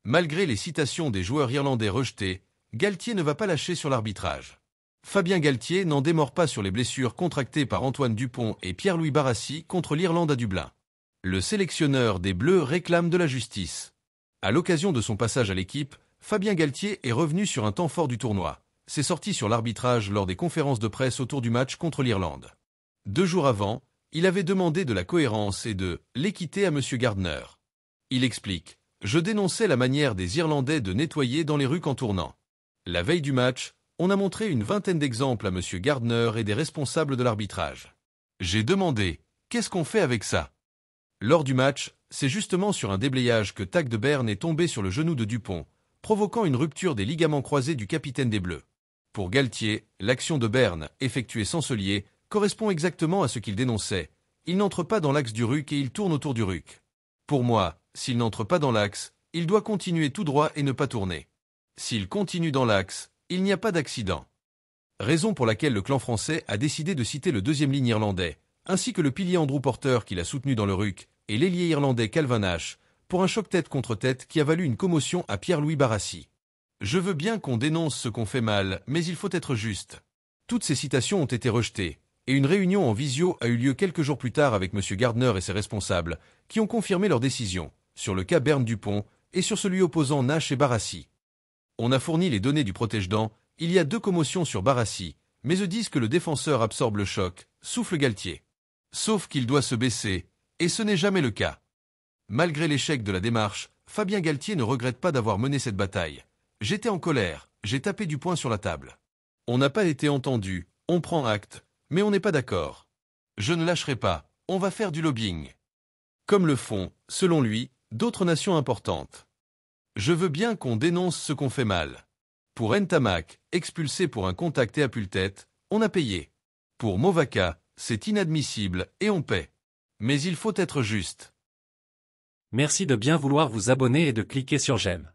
Malgré les citations des joueurs irlandais rejetées, Galtier ne va pas lâcher sur l'arbitrage. Fabien Galtier n'en démord pas sur les blessures contractées par Antoine Dupont et Pierre-Louis Barassi contre l'Irlande à Dublin. Le sélectionneur des Bleus réclame de la justice. À l'occasion de son passage à l'équipe, Fabien Galtier est revenu sur un temps fort du tournoi. S'est sorti sur l'arbitrage lors des conférences de presse autour du match contre l'Irlande. 2 jours avant, il avait demandé de la cohérence et de l'équité à M. Gardner. Il explique « Je dénonçais la manière des Irlandais de nettoyer dans les rues en tournant. La veille du match, on a montré une vingtaine d'exemples à M. Gardner et des responsables de l'arbitrage. J'ai demandé « Qu'est-ce qu'on fait avec ça ?» Lors du match, c'est justement sur un déblayage que Tag de Berne est tombé sur le genou de Dupont, provoquant une rupture des ligaments croisés du capitaine des Bleus. Pour Galtier, l'action de Berne, effectuée sans se lier, correspond exactement à ce qu'il dénonçait. Il n'entre pas dans l'axe du ruck et il tourne autour du ruck. Pour moi, s'il n'entre pas dans l'axe, il doit continuer tout droit et ne pas tourner. S'il continue dans l'axe, il n'y a pas d'accident. Raison pour laquelle le clan français a décidé de citer le deuxième ligne irlandais, ainsi que le pilier Andrew Porter qui l'a soutenu dans le ruck, et l'ailier irlandais Calvin Nash, pour un choc tête contre tête qui a valu une commotion à Pierre-Louis Barassi. Je veux bien qu'on dénonce ce qu'on fait mal, mais il faut être juste. Toutes ces citations ont été rejetées, et une réunion en visio a eu lieu quelques jours plus tard avec M. Gardner et ses responsables, qui ont confirmé leur décision, sur le cas Berne-Dupont et sur celui opposant Nash et Barassi. On a fourni les données du protège-dents, il y a 2 commotions sur Barassi, mais eux disent que le défenseur absorbe le choc, souffle Galtier. Sauf qu'il doit se baisser, et ce n'est jamais le cas. Malgré l'échec de la démarche, Fabien Galtier ne regrette pas d'avoir mené cette bataille. J'étais en colère, j'ai tapé du poing sur la table. On n'a pas été entendu, on prend acte, mais on n'est pas d'accord. Je ne lâcherai pas, on va faire du lobbying. Comme le font, selon lui, d'autres nations importantes. Je veux bien qu'on dénonce ce qu'on fait mal. Pour Ntamak, expulsé pour un contact et à tête, on a payé. Pour Movaka, c'est inadmissible et on paie. Mais il faut être juste. Merci de bien vouloir vous abonner et de cliquer sur j'aime.